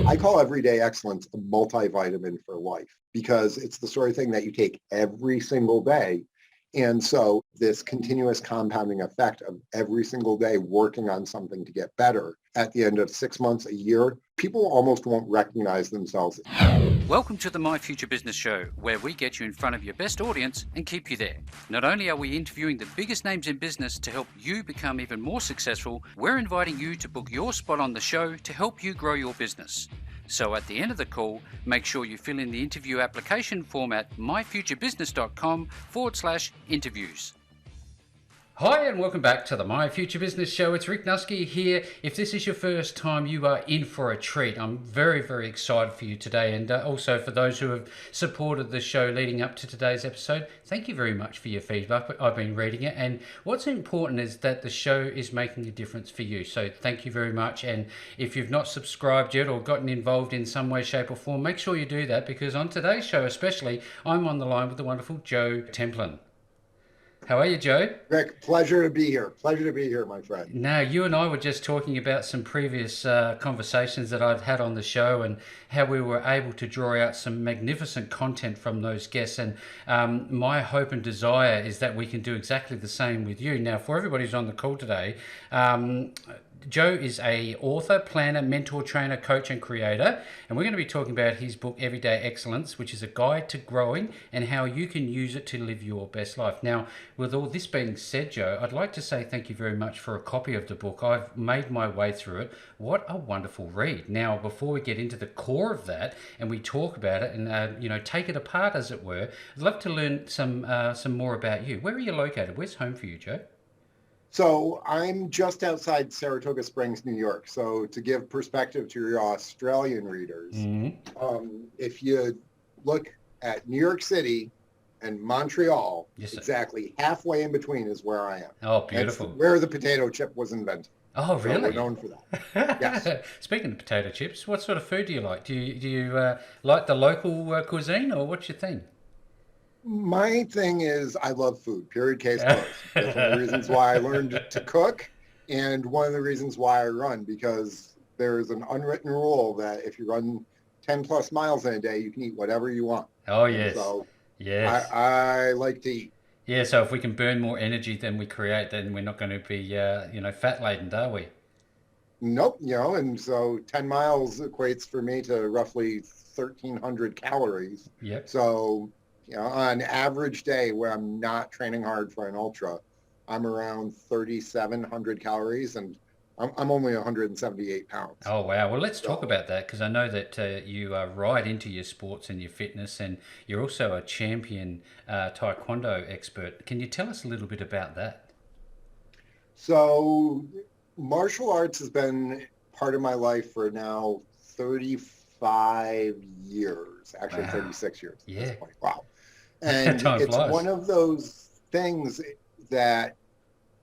I call everyday excellence a multivitamin for life because it's the sort of thing that you take every single day. And so this continuous compounding effect of every single day working on something to get better at the end of 6 months, a year, people almost won't recognize themselves. Welcome to the My Future Business Show, where we get you in front of your best audience and keep you there. Not only are we interviewing the biggest names in business to help you become even more successful, we're inviting you to book your spot on the show to help you grow your business. So at the end of the call, make sure you fill in the interview application form at myfuturebusiness.com/interviews. Hi and welcome back to the My Future Business Show. It's Rick Nuske here. If this is your first time, you are in for a treat. I'm very, very excited for you today, and also for those who have supported the show leading up to today's episode, thank you very much for your feedback. I've been reading it, and what's important is that the show is making a difference for you. So thank you very much, and if you've not subscribed yet or gotten involved in some way, shape or form, make sure you do that, because on today's show especially, I'm on the line with the wonderful Joe Templin. How are you, Joe? Rick, pleasure to be here. Pleasure to be here, my friend. Now, you and I were just talking about some previous conversations that I've had on the show and how we were able to draw out some magnificent content from those guests. And my hope and desire is that we can do exactly the same with you. Now, for everybody who's on the call today, Joe is a author, planner, mentor, trainer, coach, and creator. And we're going to be talking about his book, Everyday Excellence, which is a guide to growing and how you can use it to live your best life. Now, with all this being said, Joe, I'd like to say thank you very much for a copy of the book. I've made my way through it. What a wonderful read. Now, before we get into the core of that and we talk about it and, take it apart, as it were, I'd love to learn some more about you. Where are you located? Where's home for you, Joe? So I'm just outside Saratoga Springs, New York. So to give perspective to your Australian readers, if you look at New York City and Montreal, yes, exactly halfway in between is where I am. Oh, beautiful. That's where the potato chip was invented. Oh, really? So we're known for that. Yes. Speaking of potato chips, what sort of food do you like? Do you like the local cuisine, or what's your thing? My thing is I love food, period, case closed. That's one of the reasons why I learned to cook, and one of the reasons why I run, because there's an unwritten rule that if you run 10 plus miles in a day, you can eat whatever you want. Oh, yes. And so yes. I like to eat. Yeah, so if we can burn more energy than we create, then we're not going to be, fat-laden, are we? Nope, and so 10 miles equates for me to roughly 1,300 calories. Yep. So on average day where I'm not training hard for an ultra, I'm around 3,700 calories, and I'm only 178 pounds. Oh, wow. Well, let's talk about that, because I know that you are right into your sports and your fitness, and you're also a champion Taekwondo expert. Can you tell us a little bit about that? So martial arts has been part of my life for now 35 years, actually. Wow. 36 years at this point. Wow. And it's flies. One of those things that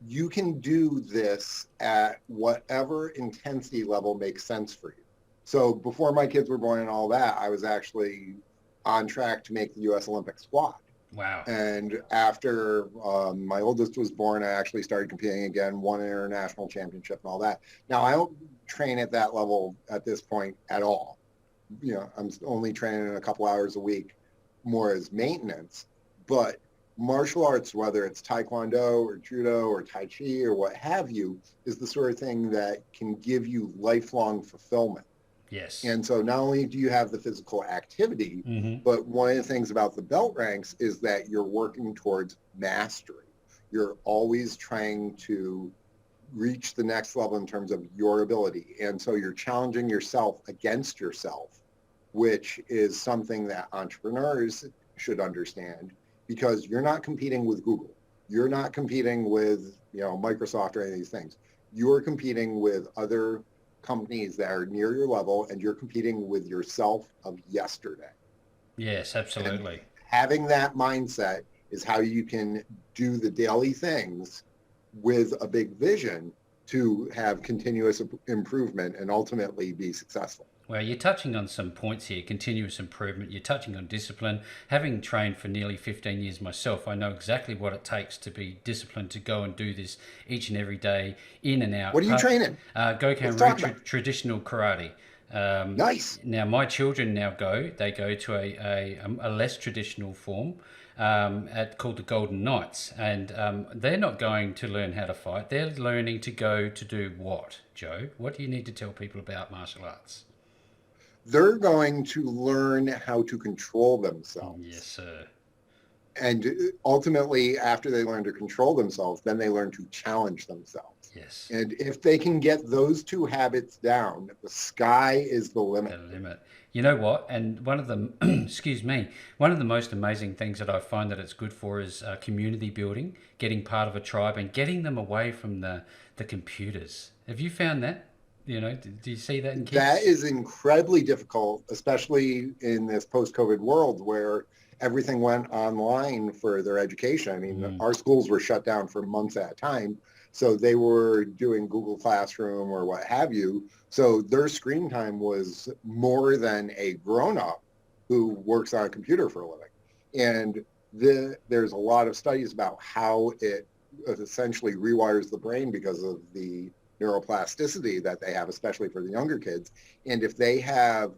you can do this at whatever intensity level makes sense for you. So before my kids were born and all that, I was actually on track to make the U.S. Olympic squad. Wow. And after my oldest was born, I actually started competing again, won an international championship and all that. Now, I don't train at that level at this point at all. I'm only training a couple hours a week, more as maintenance. But martial arts, whether it's Taekwondo or Judo or Tai Chi or what have you, is the sort of thing that can give you lifelong fulfillment. Yes. And so not only do you have the physical activity, but one of the things about the belt ranks is that you're working towards mastery. You're always trying to reach the next level in terms of your ability. And so you're challenging yourself against yourself, which is something that entrepreneurs should understand, because you're not competing with Google. You're not competing with, Microsoft or any of these things. You're competing with other companies that are near your level, and you're competing with yourself of yesterday. Yes, absolutely. And having that mindset is how you can do the daily things with a big vision to have continuous improvement and ultimately be successful. Well, you're touching on some points here, continuous improvement. You're touching on discipline. Having trained for nearly 15 years myself, I know exactly what it takes to be disciplined, to go and do this each and every day, in and out. What are you training? Gokhan traditional karate. Nice. Now, my children they go to a less traditional form called the Golden Knights. And they're not going to learn how to fight. They're learning to go to do what, Joe? What do you need to tell people about martial arts? They're going to learn how to control themselves. Yes, sir. And ultimately, after they learn to control themselves, then they learn to challenge themselves. Yes. And if they can get those two habits down, the sky is the limit. The limit. You know what? And one of the, excuse me, one of the most amazing things that I find that it's good for is community building, getting part of a tribe and getting them away from the computers. Have you found that? You know, do you see that in kids? That is incredibly difficult, especially in this post-COVID world where everything went online for their education. I mean, our schools were shut down for months at a time. So they were doing Google Classroom or what have you. So their screen time was more than a grown-up who works on a computer for a living. And there's a lot of studies about how it essentially rewires the brain because of the neuroplasticity that they have, especially for the younger kids. And if they have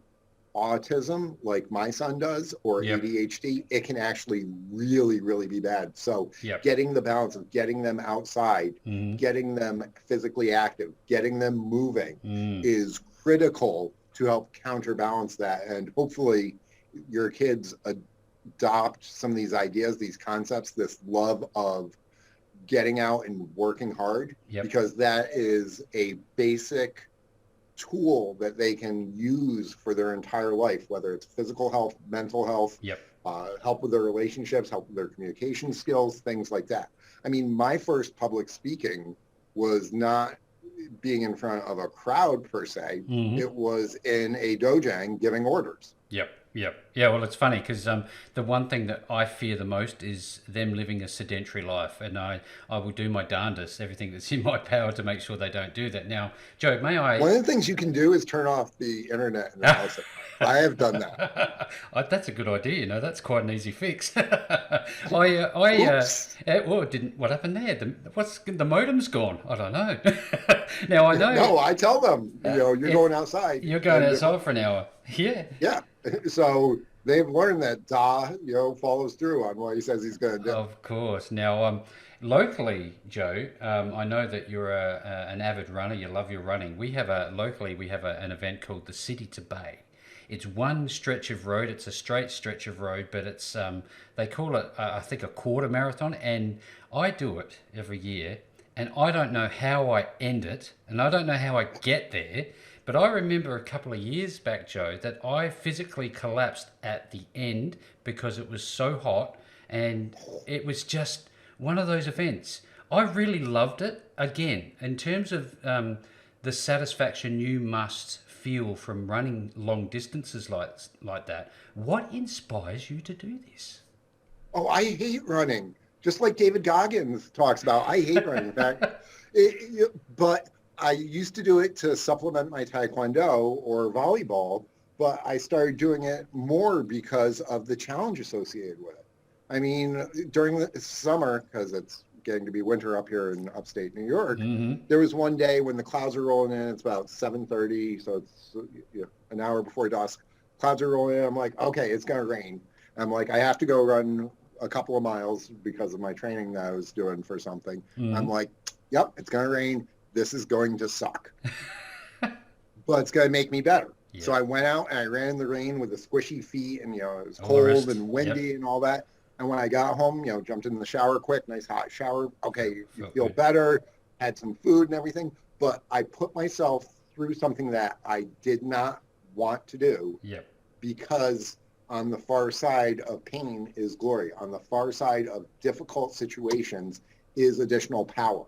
autism like my son does or ADHD, it can actually really, really be bad. So getting the balance of getting them outside, getting them physically active, getting them moving is critical to help counterbalance that. And hopefully your kids adopt some of these ideas, these concepts, this love of getting out and working hard, because that is a basic tool that they can use for their entire life, whether it's physical health, mental health, help with their relationships, help with their communication skills, things like that. I mean, my first public speaking was not being in front of a crowd per se. It was in a dojang giving orders. Yeah, well, it's funny because the one thing that I fear the most is them living a sedentary life. And I will do my darndest, everything that's in my power to make sure they don't do that. Now, Joe, may I... One of the things you can do is turn off the internet in the house. I have done that. That's a good idea. You know, that's quite an easy fix. What happened there? What's the modem's gone? I don't know. Now I know. No, I tell them, you're going outside. You're going outside for an hour. Yeah. Yeah. So they've learned that Da, follows through on what he says he's going to do. Of course. Now, locally, Joe, I know that you're an avid runner. You love your running. We have an event called the City to Bay. It's one stretch of road. It's a straight stretch of road, but it's they call it, I think, a quarter marathon. And I do it every year, and I don't know how I end it, and I don't know how I get there. But I remember a couple of years back, Joe, that I physically collapsed at the end because it was so hot, and it was just one of those events. I really loved it. Again, in terms of the satisfaction you must feel from running long distances like that, what inspires you to do this? Oh, I hate running. Just like David Goggins talks about, I hate running. In fact, but I used to do it to supplement my taekwondo or volleyball, but I started doing it more because of the challenge associated with it. I mean, during the summer, because it's getting to be winter up here in upstate New York, there was one day when the clouds are rolling in. It's about 7:30, so it's an hour before dusk. Clouds are rolling in. I'm like, okay, it's going to rain. I'm like, I have to go run a couple of miles because of my training that I was doing for something. I'm like, yep, it's going to rain. This is going to suck, but it's going to make me better. Yeah. So I went out and I ran in the rain with the squishy feet, and it was cold and windy and all that. And when I got home, jumped in the shower quick, nice hot shower. Okay, you feel better, had some food and everything. But I put myself through something that I did not want to do because on the far side of pain is glory. On the far side of difficult situations is additional power.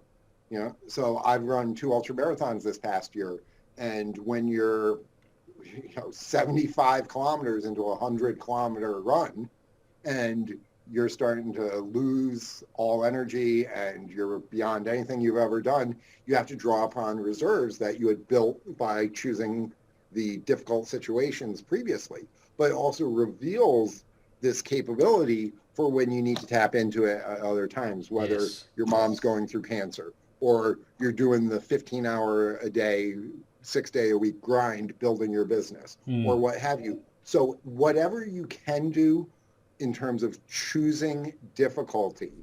So I've run 2 ultra marathons this past year, and when you're 75 kilometers into a 100-kilometer run, and you're starting to lose all energy and you're beyond anything you've ever done, you have to draw upon reserves that you had built by choosing the difficult situations previously. But it also reveals this capability for when you need to tap into it at other times, whether your mom's going through cancer, or you're doing the 15-hour-a-day 6-day-a-week grind building your business or what have you. So whatever you can do in terms of choosing difficulty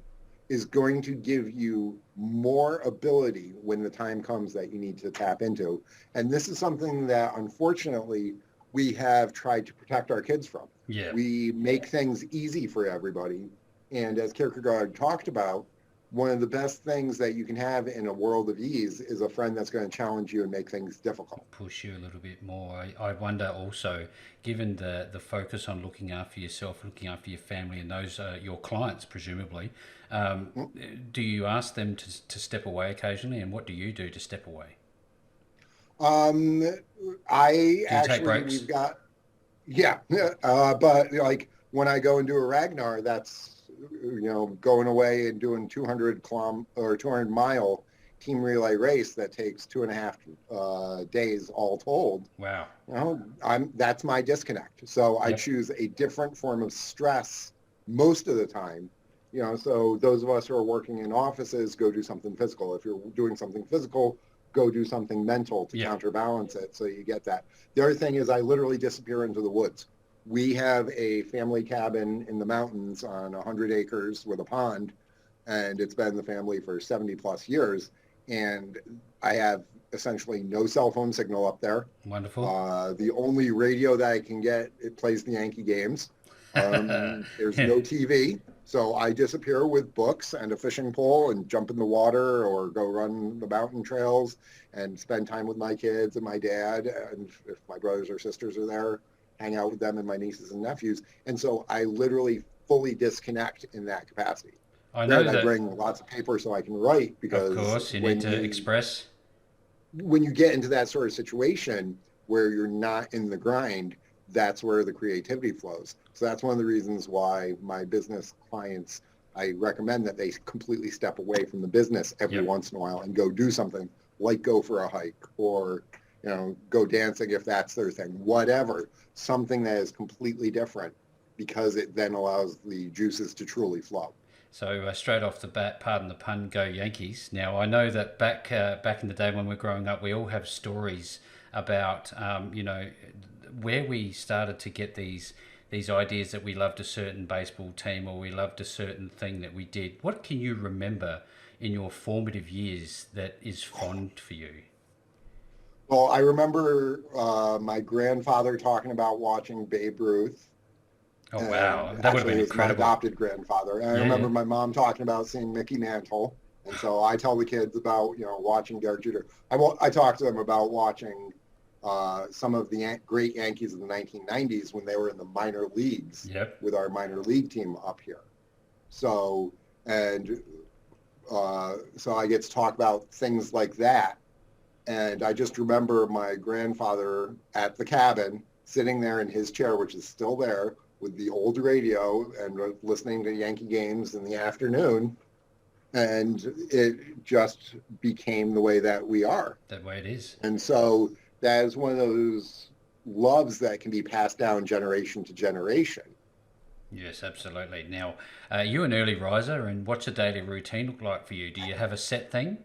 is going to give you more ability when the time comes that you need to tap into. And this is something that, unfortunately, we have tried to protect our kids from. Yeah. We make things easy for everybody. And as Kierkegaard talked about, one of the best things that you can have in a world of ease is a friend that's going to challenge you and make things difficult. Push you a little bit more. I wonder also, given the focus on looking after yourself, looking after your family and those your clients, presumably, do you ask them to step away occasionally, and what do you do to step away? I take breaks? We've got, yeah, but like when I go and do a Ragnar, that's, going away and doing 200-mile team relay race that takes 2.5 days all told. Wow. That's my disconnect. So I choose a different form of stress most of the time. So those of us who are working in offices, go do something physical. If you're doing something physical, go do something mental to counterbalance it. So you get that. The other thing is I literally disappear into the woods. We have a family cabin in the mountains on 100 acres with a pond, and it's been the family for 70 plus years. And I have essentially no cell phone signal up there. Wonderful. The only radio that I can get, it plays the Yankee games. There's no TV. So I disappear with books and a fishing pole and jump in the water or go run the mountain trails and spend time with my kids and my dad. And if my brothers or sisters are there, hang out with them and my nieces and nephews. And so I literally fully disconnect in that capacity. I know that. I bring lots of paper so I can write because of course you need to express. When you get into that sort of situation where you're not in the grind, that's where the creativity flows. So that's one of the reasons why my business clients, I recommend that they completely step away from the business every once in a while and go do something like go for a hike or go dancing if that's their thing, whatever, something that is completely different because it then allows the juices to truly flow. So straight off the bat, pardon the pun, go Yankees. Now, I know that back in the day when we were growing up, we all have stories about, where we started to get these ideas that we loved a certain baseball team or we loved a certain thing that we did. What can you remember in your formative years that is fond for you? Well, I remember my grandfather talking about watching Babe Ruth. Oh, wow. That would have been incredible. My adopted grandfather. And I remember my mom talking about seeing Mickey Mantle. And so I tell the kids about, watching Derek Jeter. I talk to them about watching some of the great Yankees of the 1990s when they were in the minor leagues with our minor league team up here. So I get to talk about things like that. And I just remember my grandfather at the cabin sitting there in his chair, which is still there, with the old radio and listening to Yankee games in the afternoon. And it just became the way that we are. That way it is. And so that is one of those loves that can be passed down generation to generation. Yes, absolutely. Now, you're an early riser, and what's a daily routine look like for you? Do you have a set thing?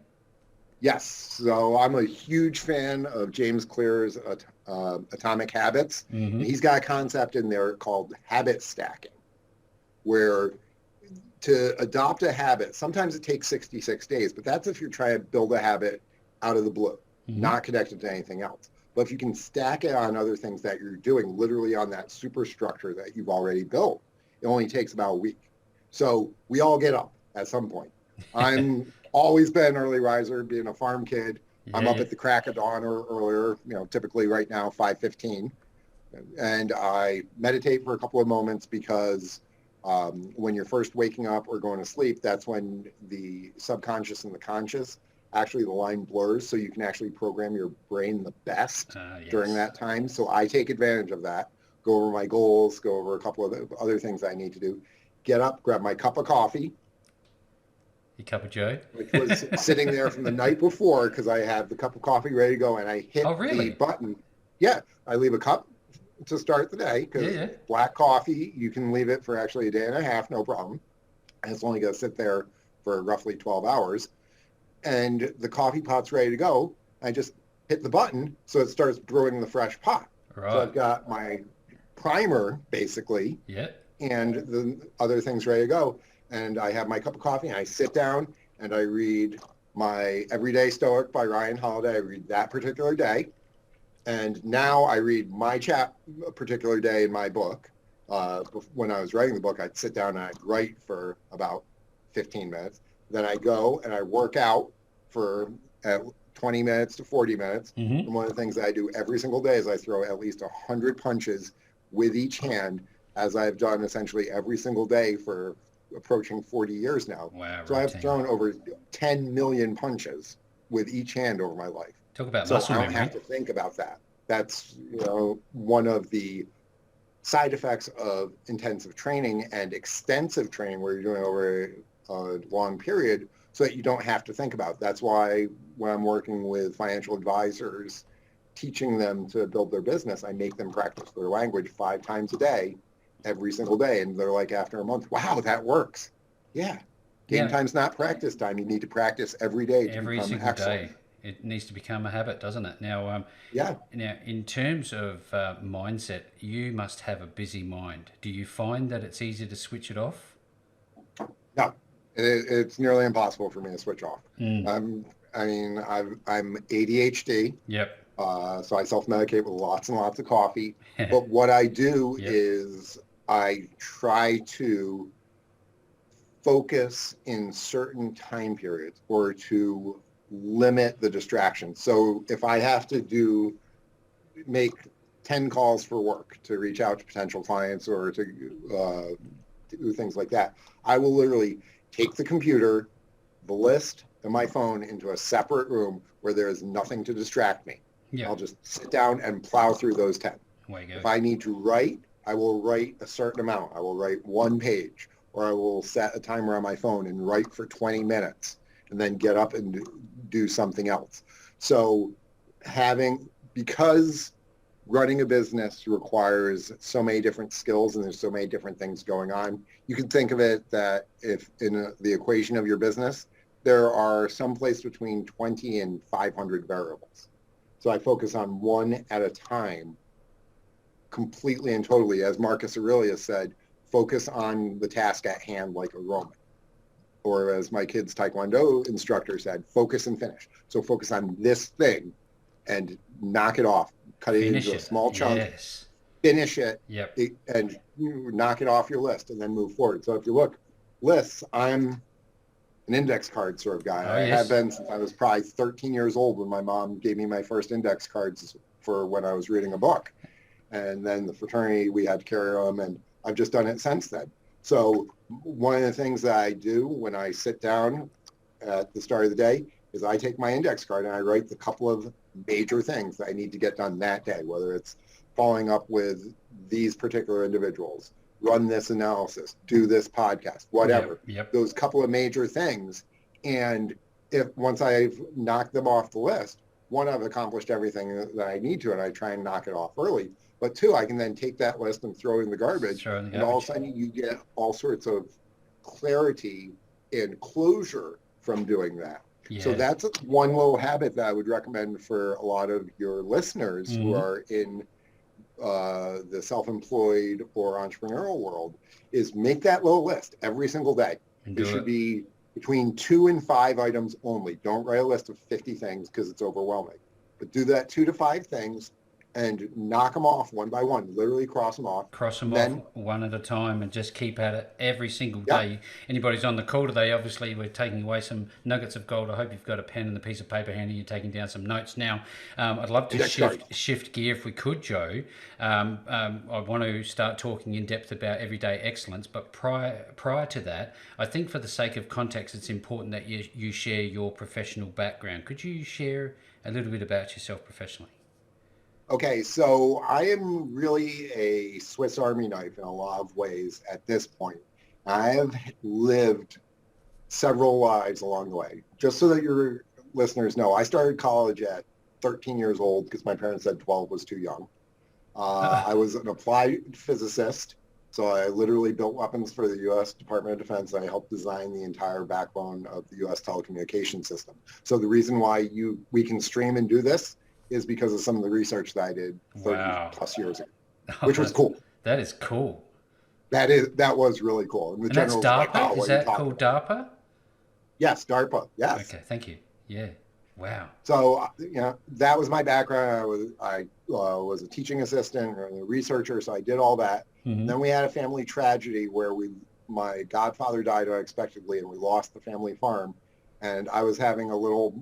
Yes. So I'm a huge fan of James Clear's Atomic Habits. Mm-hmm. And he's got a concept in there called habit stacking, where to adopt a habit, sometimes it takes 66 days, but that's if you're trying to build a habit out of the blue, not connected to anything else. But if you can stack it on other things that you're doing, literally on that superstructure that you've already built, it only takes about a week. So we all get up at some point. I'm always been an early riser, being a farm kid. I'm up at the crack of dawn or earlier, typically right now 5:15. And I meditate for a couple of moments because when you're first waking up or going to sleep, that's when the subconscious and the conscious, actually the line blurs, so you can actually program your brain the best during that time. So I take advantage of that, go over my goals, go over a couple of other things I need to do, get up, grab my cup of coffee. Your cup of joe? Which was sitting there from the night before because I have the cup of coffee ready to go, and I hit the button. Yeah, I leave a cup to start the day because black coffee, you can leave it for actually a day and a half, no problem. And it's only going to sit there for roughly 12 hours. And the coffee pot's ready to go. I just hit the button so it starts brewing the fresh pot. Right. So I've got my primer basically, and the other things ready to go. And I have my cup of coffee and I sit down and I read my Everyday Stoic by Ryan Holiday. I read that particular day. And now I read my a particular day in my book. When I was writing the book, I'd sit down and I'd write for about 15 minutes. Then I go and I work out for 20 minutes to 40 minutes. And one of the things that I do every single day is I throw at least 100 punches with each hand, as I've done essentially every single day for approaching 40 years now. Wow, so I've thrown over 10 million punches with each hand over my life. Talk about so muscle I don't memory. have to think about that. That's one of the side effects of intensive training and extensive training where you're doing over a long period, so that you don't have to think about it. That's why when I'm working with financial advisors, teaching them to build their business, I make them practice their language 5 times a day, every single day. And they're like, after a month, wow, that works. Yeah. Game time's not practice time. You need to practice every day to every become single excellent. day. It needs to become a habit, doesn't it? Now, Now, in terms of mindset, you must have a busy mind. Do you find that it's easy to switch it off? No, it's nearly impossible for me to switch off. I'm ADHD. Yep. So I self-medicate with lots and lots of coffee. But what I do is I try to focus in certain time periods or to limit the distractions. So if I have to make 10 calls for work to reach out to potential clients or to do things like that, I will literally take the computer, the list, and my phone into a separate room where there is nothing to distract me. I'll just sit down and plow through those 10. If I need to write, I will write a certain amount. I will write 1 page, or I will set a timer on my phone and write for 20 minutes and then get up and do something else. So because running a business requires so many different skills and there's so many different things going on, you can think of it that if in the equation of your business, there are someplace between 20 and 500 variables. So I focus on one at a time, completely and totally. As Marcus Aurelius said, focus on the task at hand like a Roman. Or as my kid's Taekwondo instructor said, focus and finish. So focus on this thing and knock it off. Cut it into a small chunk, finish it, and knock it off your list and then move forward. So if you look, lists, I'm an index card sort of guy. I have been since I was probably 13 years old when my mom gave me my first index cards for when I was reading a book. And then the fraternity, we had to carry them, and I've just done it since then. So one of the things that I do when I sit down at the start of the day is I take my index card and I write the couple of major things that I need to get done that day, whether it's following up with these particular individuals, run this analysis, do this podcast, whatever. Those couple of major things. And once I've knocked them off the list, 1, I've accomplished everything that I need to, and I try and knock it off early. But 2, I can then take that list and throw it in the garbage. And all of a sudden you get all sorts of clarity and closure from doing that. So that's one little habit that I would recommend for a lot of your listeners who are in the self-employed or entrepreneurial world, is make that little list every single day. It should be between 2 and 5 items only. Don't write a list of 50 things because it's overwhelming. But do that 2 to 5 things and knock them off one by one. Literally cross them off. Cross them off one at a time and just keep at it every single day. Anybody's on the call today, obviously we're taking away some nuggets of gold. I hope you've got a pen and a piece of paper handy. You're taking down some notes now. I'd love to shift gear if we could, Joe. I want to start talking in depth about everyday excellence, but prior to that, I think for the sake of context, it's important that you share your professional background. Could you share a little bit about yourself professionally? Okay, so I am really a Swiss Army knife in a lot of ways at this point. I have lived several lives along the way. Just so that your listeners know, I started college at 13 years old because my parents said 12 was too young. I was an applied physicist, so I literally built weapons for the U.S. Department of Defense. I helped design the entire backbone of the U.S. telecommunications system. So the reason why we can stream and do this is because of some of the research that I did 30 Wow. plus years ago, Oh, which was cool. That is cool. That was really cool. And the And that's general's like, DARPA? oh, Is what are you that talking called about? DARPA? Yes, DARPA. Yes. Okay, thank you. Yeah. Wow. So, that was my background. I was a teaching assistant or a researcher, so I did all that. Mm-hmm. Then we had a family tragedy where my godfather died unexpectedly, and we lost the family farm. And I was having a little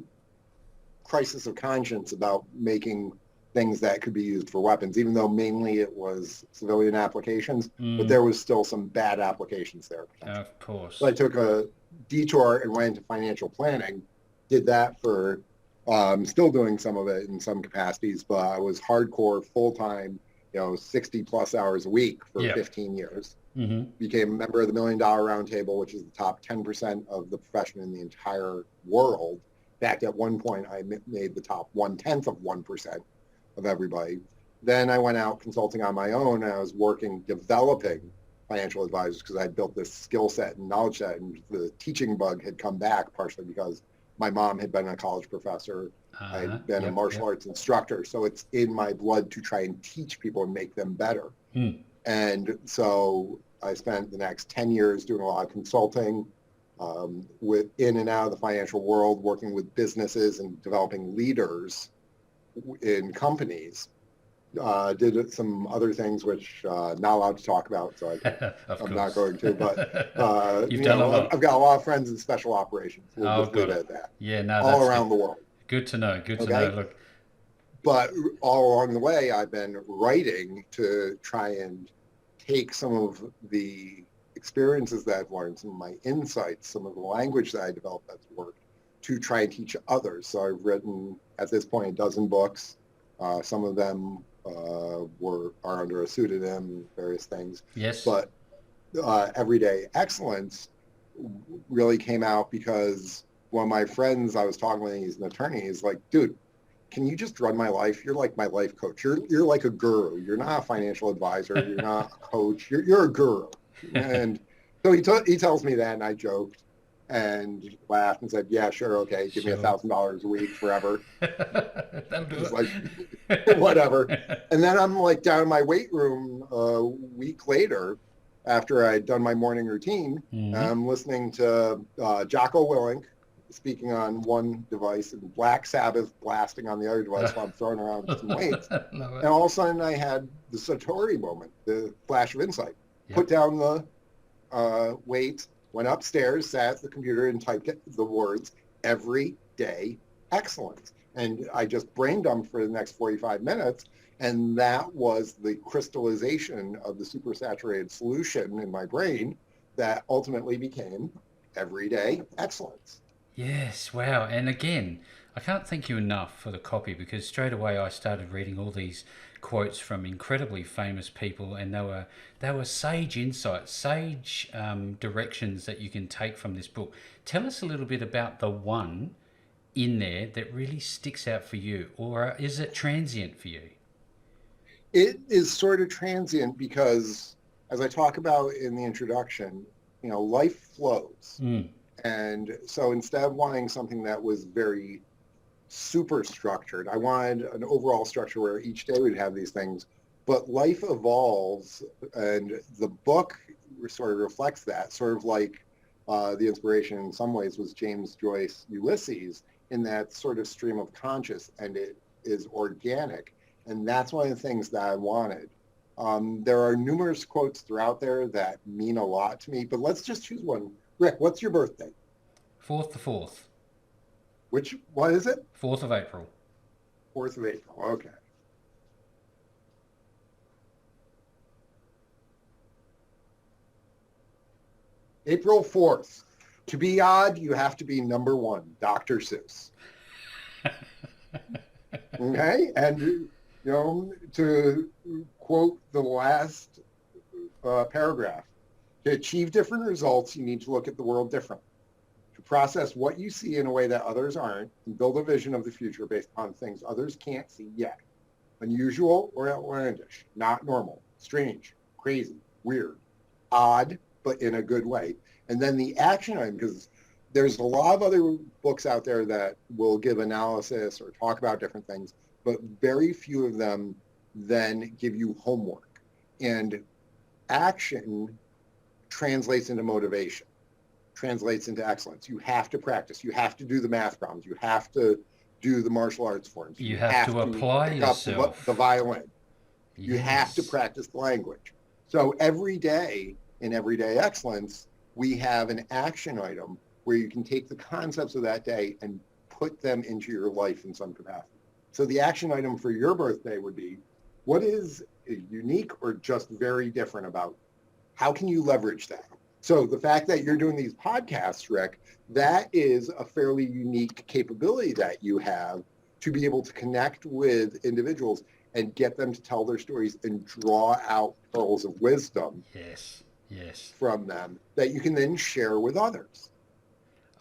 crisis of conscience about making things that could be used for weapons, even though mainly it was civilian applications, but there was still some bad applications there. Of course. So I took a detour and went into financial planning, did that for, still doing some of it in some capacities, but I was hardcore full-time, 60 plus hours a week for 15 years. Mm-hmm. Became a member of the $1 Million Roundtable, which is the top 10% of the profession in the entire world. In fact, at one point, I made the top 1/10 of 1% of everybody. Then I went out consulting on my own, and I was developing financial advisors because I had built this skill set and knowledge set, and the teaching bug had come back partially because my mom had been a college professor. I'd been a martial arts instructor, so it's in my blood to try and teach people and make them better. And so I spent the next 10 years doing a lot of consulting, with in and out of the financial world, working with businesses and developing leaders in companies. Did some other things which not allowed to talk about, so I'm not going to. But You've done a lot. I've got a lot of friends in special operations. We'll just leave it at that. Yeah, no, all around the world. Good to know. Good to know. Look, but all along the way, I've been writing to try and take some of the experiences that I've learned, some of my insights, some of the language that I developed that's worked, to try and teach others. So I've written, at this point, a dozen books. Some of them are under a pseudonym, various things. Yes. But Everyday Excellence really came out because one of my friends I was talking with, he's an attorney, he's like, dude, can you just run my life? You're like my life coach. You're like a guru. You're not a financial advisor. You're not a coach. You're a guru. And so he tells me that, and I joked and laughed and said, yeah, sure, okay, give me $1,000 a week forever. That'll do it. Like, whatever. And then I'm like down in my weight room a week later after I'd done my morning routine. I'm listening to Jocko Willink speaking on one device and Black Sabbath blasting on the other device while I'm throwing around some weights. And all of a sudden I had the Satori moment, the flash of insight. Put down the weights, went upstairs, sat at the computer and typed the words, everyday excellence. And I just brain dumped for the next 45 minutes. And that was the crystallization of the supersaturated solution in my brain that ultimately became everyday excellence. Yes, wow. And again, I can't thank you enough for the copy, because straight away I started reading all these quotes from incredibly famous people, and they were sage insights, sage directions that you can take from this book. Tell us a little bit about the one in there that really sticks out for you, or is it transient for you? It is sort of transient because, as I talk about in the introduction, life flows. And so instead of wanting something that was very super structured, I wanted an overall structure where each day we'd have these things. But life evolves, and the book sort of reflects that, sort of like the inspiration in some ways was James Joyce Ulysses, in that sort of stream of conscious, and it is organic. And that's one of the things that I wanted. There are numerous quotes throughout there that mean a lot to me, but let's just choose one. Rick, what's your birthday? 4th the 4th. What is it? 4th of April. 4th of April, okay. April 4th. To be odd, you have to be number one, Dr. Seuss. Okay, and to quote the last paragraph, to achieve different results, you need to look at the world differently. To process what you see in a way that others aren't, and build a vision of the future based on things others can't see yet. Unusual or outlandish, not normal, strange, crazy, weird, odd, but in a good way. And then the action item, because there's a lot of other books out there that will give analysis or talk about different things, but very few of them then give you homework. And action translates into motivation, translates into excellence. You have to practice. You have to do the math problems. You have to do the martial arts forms. You have to apply pick up yourself. the violin. You Yes. have to practice the language. So every day in Everyday Excellence, we have an action item where you can take the concepts of that day and put them into your life in some capacity. So the action item for your birthday would be, what is unique or just very different about? How can you leverage that? So the fact that you're doing these podcasts, Rick, that is a fairly unique capability that you have to be able to connect with individuals and get them to tell their stories and draw out pearls of wisdom Yes. Yes. from them that you can then share with others.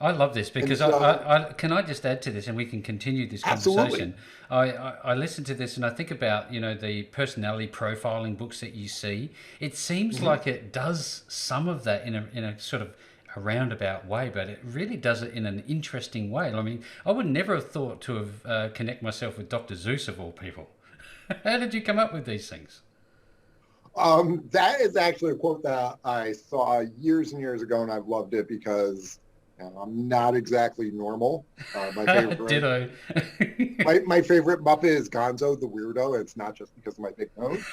I love this because And so- I can I just add to this and we can continue this conversation. Absolutely. I listen to this and I think about, the personality profiling books that you see. It seems like it does some of that in a sort of a roundabout way, but it really does it in an interesting way. I mean, I would never have thought to have connect myself with Dr. Zeus of all people. How did you come up with these things? That is actually a quote that I saw years and years ago, and I've loved it because I'm not exactly normal. My favorite, Ditto. my favorite Muppet is Gonzo the Weirdo. It's not just because of my big nose.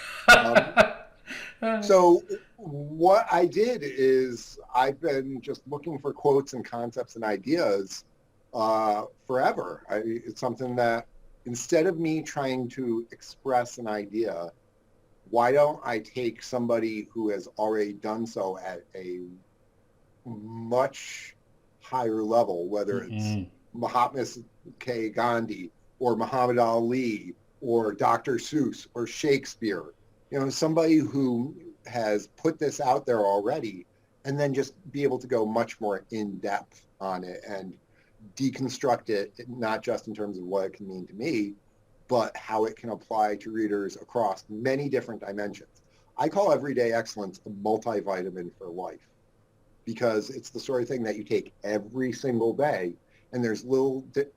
So what I did is I've been just looking for quotes and concepts and ideas forever. It's something that instead of me trying to express an idea, why don't I take somebody who has already done so at a much higher level, whether it's Mahatma K. Gandhi or Muhammad Ali or Dr. Seuss or Shakespeare, somebody who has put this out there already, and then just be able to go much more in depth on it and deconstruct it, not just in terms of what it can mean to me, but how it can apply to readers across many different dimensions. I call Everyday Excellence a multivitamin for life, because it's the sort of thing that you take every single day, and there's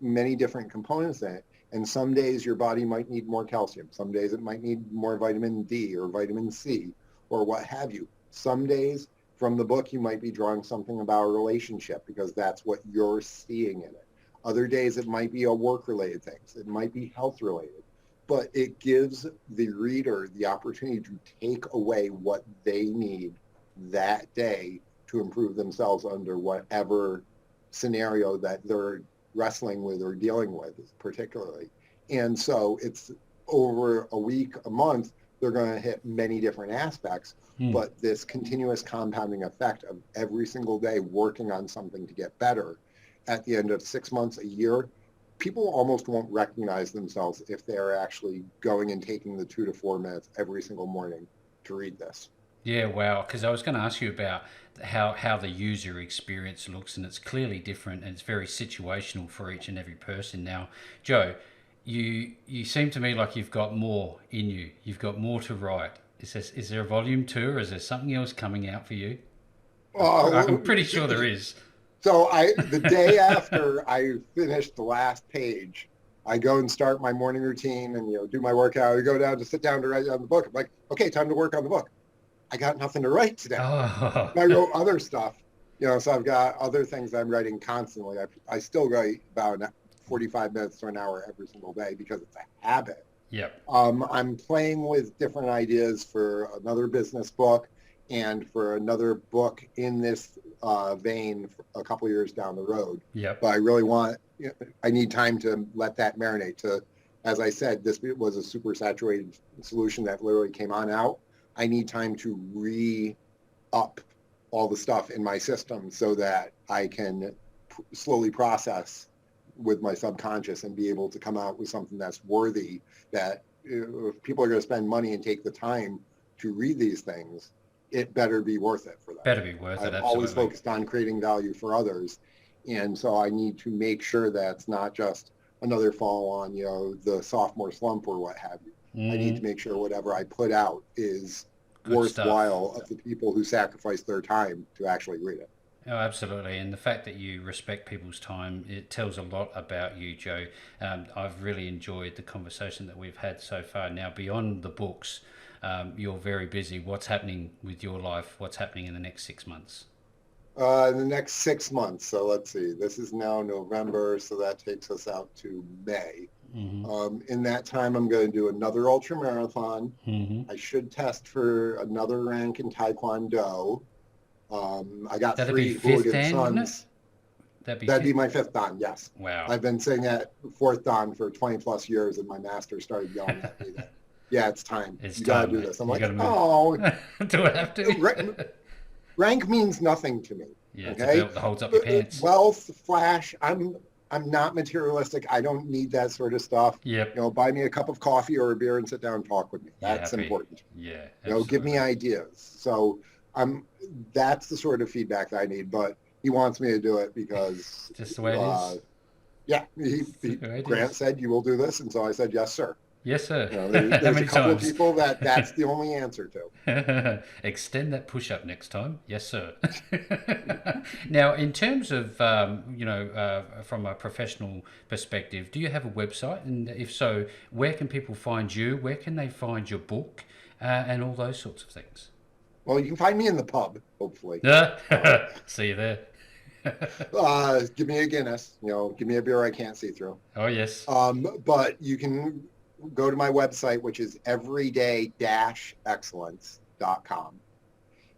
many different components in it. And some days your body might need more calcium. Some days it might need more vitamin D or vitamin C or what have you. Some days from the book you might be drawing something about a relationship because that's what you're seeing in it. Other days it might be a work-related things. It might be health-related. But it gives the reader the opportunity to take away what they need that day to improve themselves under whatever scenario that they're wrestling with or dealing with particularly. And so it's over a week, a month, they're going to hit many different aspects, but this continuous compounding effect of every single day working on something to get better, at the end of 6 months, a year, people almost won't recognize themselves if they're actually going and taking the 2 to 4 minutes every single morning to read this. Yeah, wow. Because I was going to ask you about how the user experience looks, and it's clearly different, and it's very situational for each and every person. Now, Joe, you seem to me like you've got more in you. You've got more to write. Is there a volume 2, or is there something else coming out for you? I'm pretty sure there is. So the day after I finish the last page, I go and start my morning routine and do my workout. I go down to sit down to write on the book. I'm like, okay, time to work on the book. I got nothing to write today. Oh. I wrote other stuff, so I've got other things I'm writing constantly. I still write about 45 minutes to an hour every single day because it's a habit. Yep. I'm playing with different ideas for another business book and for another book in this vein a couple of years down the road. Yep. But I really I need time to let that marinate. As I said, this was a super saturated solution that literally came on out. I need time to re-up all the stuff in my system so that I can slowly process with my subconscious and be able to come out with something that's worthy, that if people are going to spend money and take the time to read these things, it better be worth it for them. Better be worth it, I've absolutely. always focused on creating value for others. And so I need to make sure that it's not just another fall on, the sophomore slump or what have you. I need to make sure whatever I put out is Good worthwhile stuff. of the people who sacrifice their time to actually read it. Oh, absolutely. And the fact that you respect people's time, it tells a lot about you, Joe. I've really enjoyed the conversation that we've had so far. Now, beyond the books, you're very busy. What's happening with your life? What's happening in the next 6 months? In the next 6 months. So let's see, this is now November, so that takes us out to May. In that time, I'm going to do another ultra marathon. I should test for another rank in Taekwondo. I got That'd 3 be fifth hooligan dan, wouldn't sons. it? That'd be my 5th dan, yes. Wow. I've been saying that 4th dan for 20 plus years, and my master started yelling at me that, yeah, it's time. It's you time, gotta do mate. this. I'm You like, gotta move. oh, Do I have to? rank means nothing to me. Yeah, it's a Okay, belt that holds up your pants. wealth, flash. I'm not materialistic. I don't need that sort of stuff. Yep. You know, buy me a cup of coffee or a beer and sit down and talk with me. Yeah, That's happy. important. Yeah, You know, give me absolutely. ideas. So that's the sort of feedback that I need. But he wants me to do it because Just the way it is. yeah, Just the way it Grant is. said you will do this, and so I said yes, sir. Yes, sir. You know, How there's a many couple of times? people that's the only answer to. Extend that push-up next time. Yes, sir. Now, in terms of, from a professional perspective, do you have a website? And if so, where can people find you? Where can they find your book? And all those sorts of things. Well, you can find me in the pub, hopefully. See you there. Give me a Guinness, you know, give me a beer I can't see through. Oh, yes. But you can go to my website, which is everyday-excellence.com.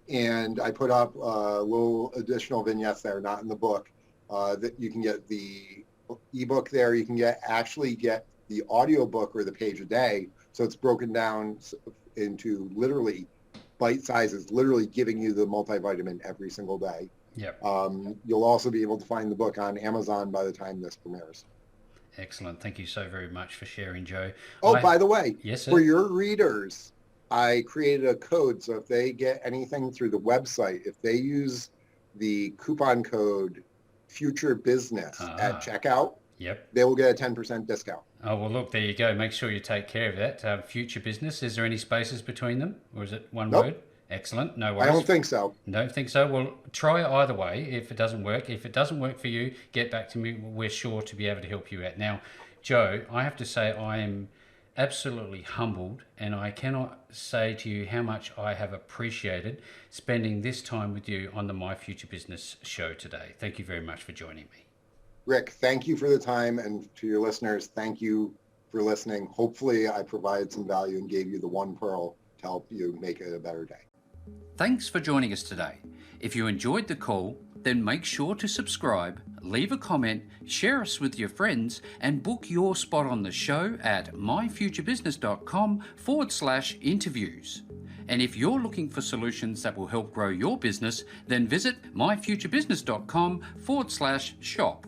And I put up little additional vignettes that are not in the book that you can get the ebook there. You can actually get the audiobook or the page a day. So it's broken down into literally bite sizes, literally giving you the multivitamin every single day. Yep. You'll also be able to find the book on Amazon by the time this premieres. Excellent. Thank you so very much for sharing, Joe. Oh, by the way, yes, sir. For your readers, I created a code. So if they get anything through the website, if they use the coupon code Future Business at checkout, yep, they will get a 10% discount. Oh, well, look, there you go. Make sure you take care of that. Future Business, is there any spaces between them? Or is it one word? Excellent. No worries. I don't think so. Don't think so? Well, try either way if it doesn't work. If it doesn't work for you, get back to me. We're sure to be able to help you out. Now, Joe, I have to say I am absolutely humbled, and I cannot say to you how much I have appreciated spending this time with you on the My Future Business show today. Thank you very much for joining me. Rick, thank you for the time, and to your listeners, thank you for listening. Hopefully I provided some value and gave you the one pearl to help you make it a better day. Thanks for joining us today. If you enjoyed the call, then make sure to subscribe, leave a comment, share us with your friends, and book your spot on the show at myfuturebusiness.com/interviews. And if you're looking for solutions that will help grow your business, then visit myfuturebusiness.com/shop.